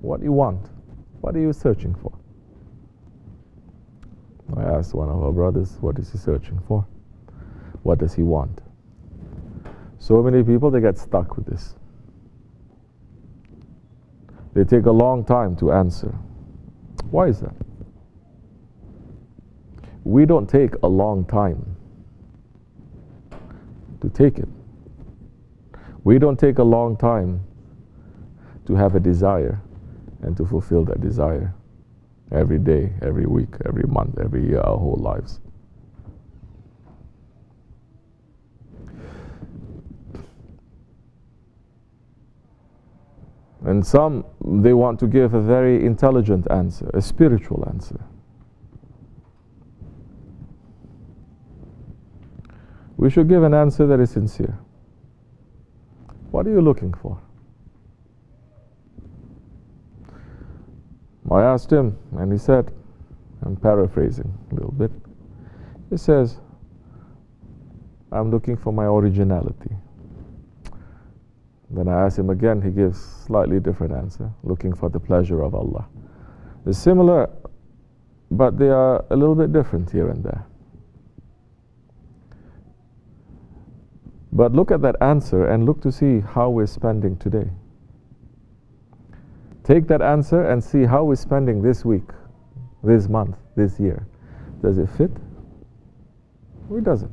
What do you want? What are you searching for? I asked one of our brothers, what is he searching for? What does he want? So many people, they get stuck with this. They take a long time to answer. Why is that? We don't take a long time to take it. We don't take a long time to have a desire and to fulfill that desire every day, every week, every month, every year, our whole lives. And some, they want to give a very intelligent answer, a spiritual answer. We should give an answer that is sincere. What are you looking for? I asked him, and he said, I'm paraphrasing a little bit. He says, I'm looking for my originality. Then I asked him again, he gives slightly different answer, looking for the pleasure of Allah. They're similar, but they are a little bit different here and there. But look at that answer and look to see how we're spending today. Take that answer and see how we're spending this week, this month, this year. Does it fit? Or it doesn't?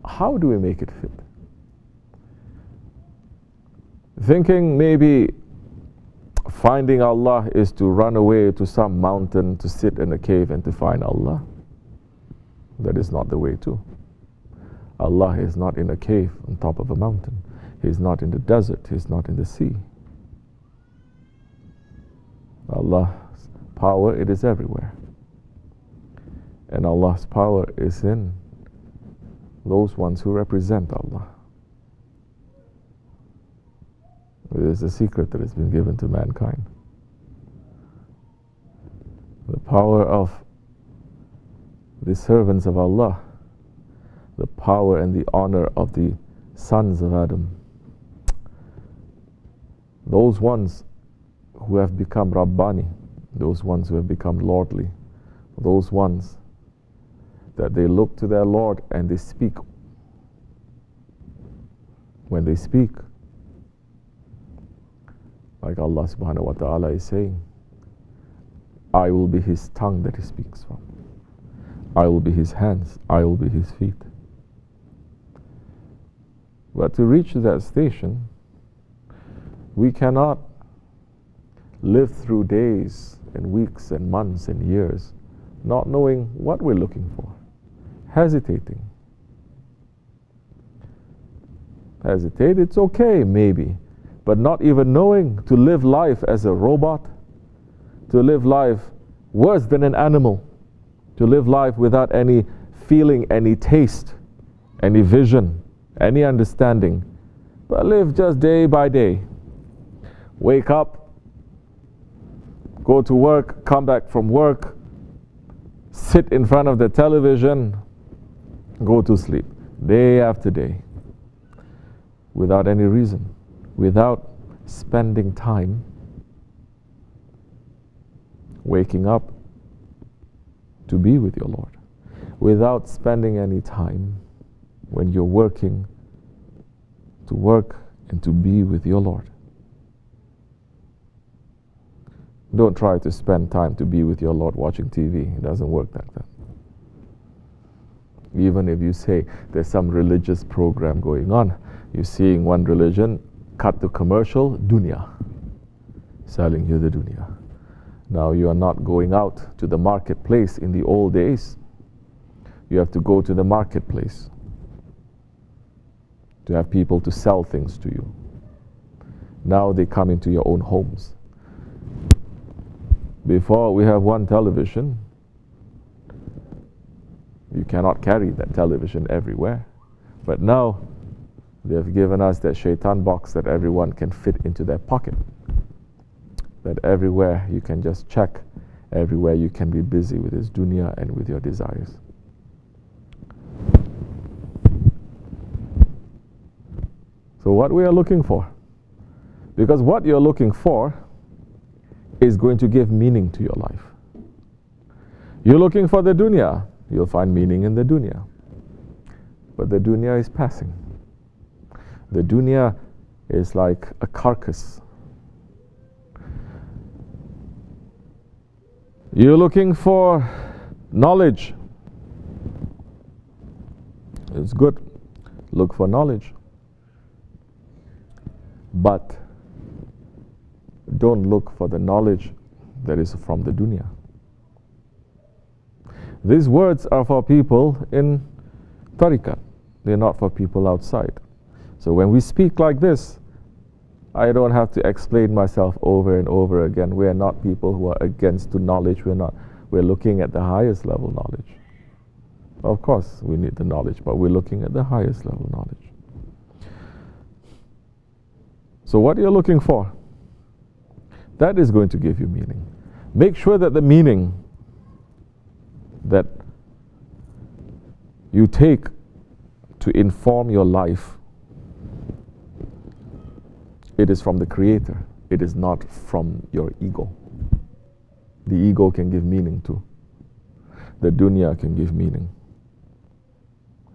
How do we make it fit? Thinking maybe finding Allah is to run away to some mountain, to sit in a cave and to find Allah. That is not the way too. Allah is not in a cave on top of a mountain. He is not in the desert. He is not in the sea. Allah's power, it is everywhere. And Allah's power is in those ones who represent Allah. It is a secret that has been given to mankind. The power of the servants of Allah, the power and the honor of the sons of Adam, those ones who have become Rabbani, those ones who have become lordly, those ones that they look to their Lord and they speak. When they speak, like Allah subhanahu wa ta'ala is saying, I will be his tongue that he speaks from. I will be his hands. I will be his feet. But to reach that station, we cannot live through days and weeks and months and years not knowing what we're looking for, hesitating. Hesitate, it's okay maybe, but not even knowing, to live life as a robot, to live life worse than an animal, to live life without any feeling, any taste, any vision, any understanding, but live just day by day. Wake up, go to work, come back from work, sit in front of the television, go to sleep, day after day, without any reason, without spending time waking up to be with your Lord, without spending any time when you're working to work and to be with your Lord. Don't try to spend time to be with your Lord watching TV. It doesn't work like that. Even if you say there's some religious program going on, you're seeing one religion cut the commercial, dunya, selling you the dunya. Now you are not going out to the marketplace in the old days. You have to go to the marketplace to have people to sell things to you. Now they come into your own homes. Before, we have one television. You cannot carry that television everywhere. But now they have given us that shaitan box that everyone can fit into their pocket. That everywhere you can just check, everywhere you can be busy with this dunya and with your desires. So what we are looking for? Because what you're looking for is going to give meaning to your life. You're looking for the dunya, you'll find meaning in the dunya. But the dunya is passing. The dunya is like a carcass. You're looking for knowledge. It's good. Look for knowledge. But don't look for the knowledge that is from the dunya. These words are for people in tariqat. They're not for people outside. So when we speak like this, I don't have to explain myself over and over again. We are not people who are against the knowledge. We're looking at the highest level knowledge. Of course, we need the knowledge, but we're looking at the highest level knowledge. So what you're looking for, that is going to give you meaning. Make sure that the meaning that you take to inform your life, it is from the Creator. It is not from your ego. The ego can give meaning too. The dunya can give meaning.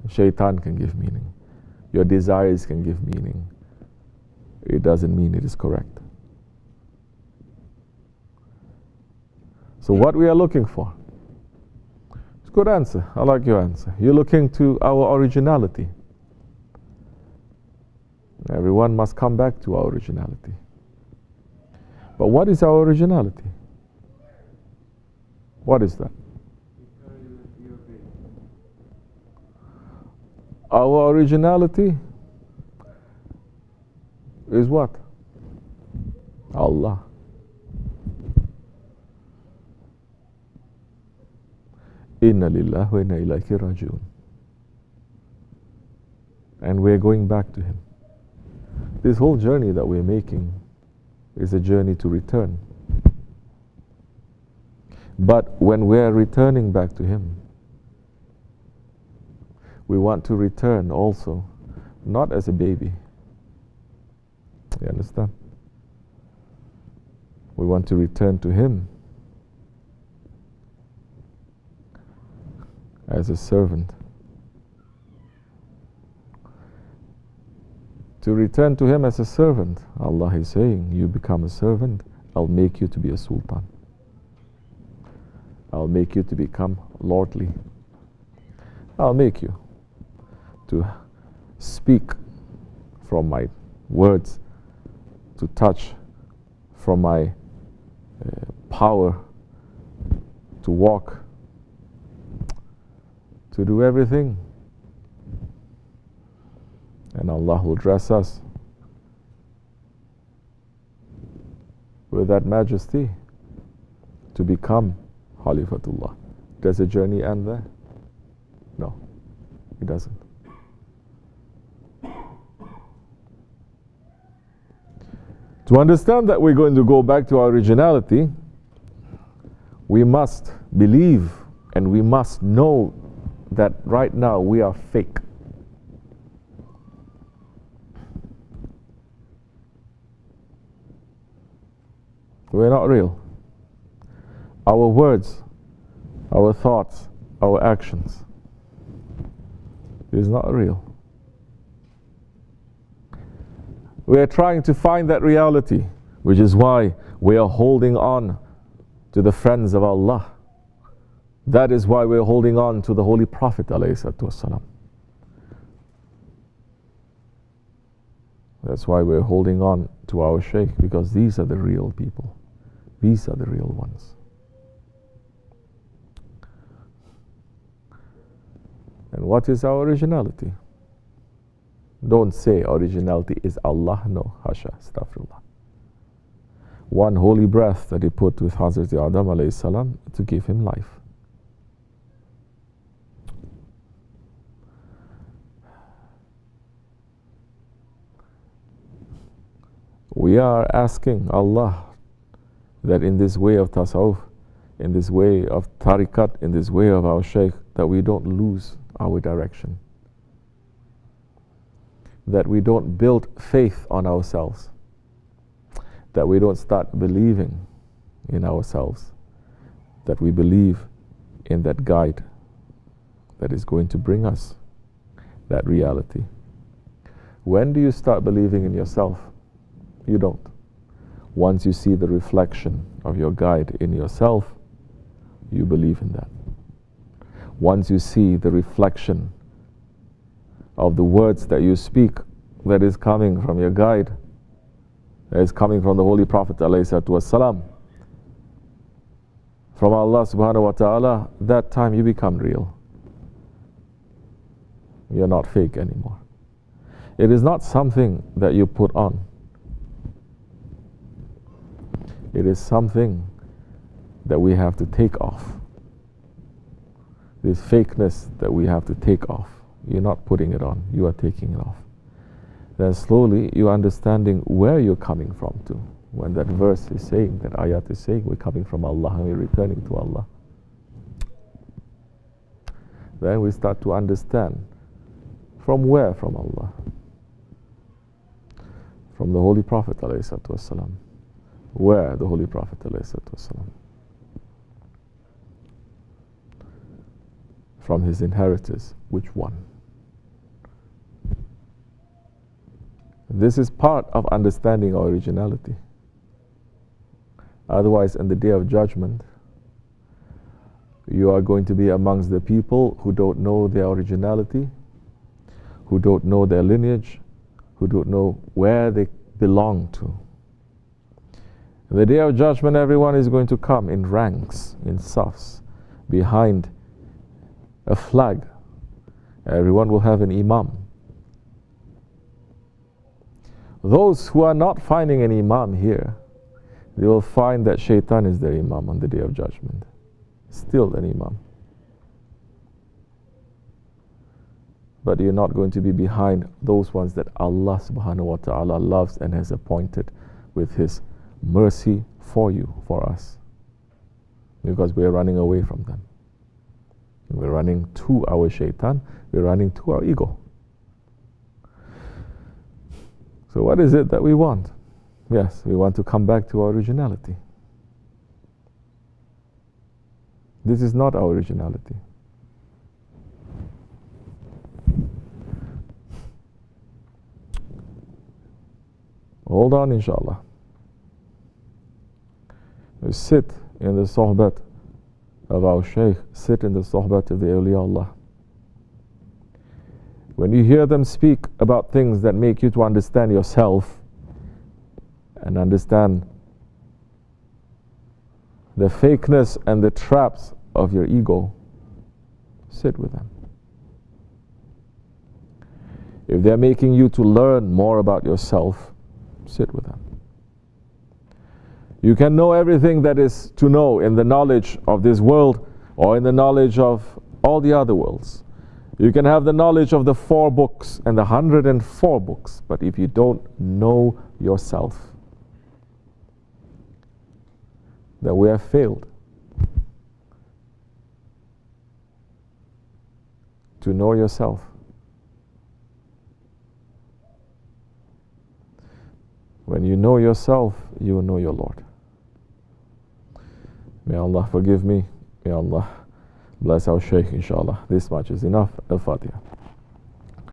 Shaitan can give meaning. Your desires can give meaning. It doesn't mean it is correct. So what we are looking for? It's a good answer. I like your answer. You're looking to our originality. Everyone must come back to our originality. But what is our originality? What is that? Our originality is what? Allah. Inna lillahi wa inna ilayhi raji'un. And we're going back to Him. This whole journey that we're making is a journey to return. But when we're returning back to Him, we want to return also, not as a baby. You understand? We want to return to Him as a servant. To return to Him as a servant, Allah is saying, you become a servant, I'll make you to be a sultan. I'll make you to become lordly. I'll make you to speak from my words, to touch from my power, to walk, to do everything. And Allah will dress us with that majesty to become Khalifatullah. Does the journey end there? No, it doesn't. To understand that we're going to go back to our originality, we must believe and we must know that right now we are fake. We're not real. Our words, our thoughts, our actions is not real. We are trying to find that reality, which is why we are holding on to the friends of Allah. That is why we are holding on to the Holy Prophet ﷺ. That's why we're holding on to our Shaykh, because these are the real people. These are the real ones. And what is our originality? Don't say originality is Allah. No, hasha, astaghfirullah. One holy breath that He put with Hazrat Adam alayhi salam to give him life. We are asking Allah that in this way of tasawwuf, in this way of tariqat, in this way of our Shaykh, that we don't lose our direction. That we don't build faith on ourselves. that we don't start believing in ourselves, that we believe in that guide that is going to bring us that reality. When do you start believing in yourself? You don't. Once you see the reflection of your guide in yourself, you believe in that. Once you see the reflection of the words that you speak that is coming from your guide, that is coming from the Holy Prophet ﷺ, from Allah subhanahu wa ta'ala, that time you become real. You're not fake anymore. It is not something that you put on. It is something that we have to take off. This fakeness that we have to take off. You're not putting it on, you are taking it off. Then slowly you're understanding where you're coming from to. When that verse is saying, that ayat is saying, we're coming from Allah and we're returning to Allah. Then we start to understand from where from Allah? From the Holy Prophet ﷺ. Where the Holy Prophet ﷺ? From his inheritors, which one? This is part of understanding our originality. Otherwise, in the Day of Judgment, you are going to be amongst the people who don't know their originality, who don't know their lineage, who don't know where they belong to. In the Day of Judgment, everyone is going to come in ranks, in safs, behind a flag. Everyone will have an imam. Those who are not finding an imam here, they will find that shaitan is their imam on the Day of Judgment. Still an imam. But you're not going to be behind those ones that Allah subhanahu wa ta'ala loves and has appointed with his mercy for you, for us. Because we are running away from them. We're running to our shaitan, we're running to our ego. So what is it that we want? Yes, we want to come back to our originality. This is not our originality. Hold on, inshallah. We sit in the sohbat of our Shaykh, sit in the sohbat of the awliya Allah. When you hear them speak about things that make you to understand yourself and understand the fakeness and the traps of your ego, sit with them. If they're making you to learn more about yourself, sit with them. You can know everything that is to know in the knowledge of this world or in the knowledge of all the other worlds. You can have the knowledge of the 4 books and the 104 books, but if you don't know yourself, then we have failed. To know yourself. When you know yourself, you will know your Lord. May Allah forgive me. May Allah bless our Shaykh, inshallah. This much is enough. Al-Fatiha.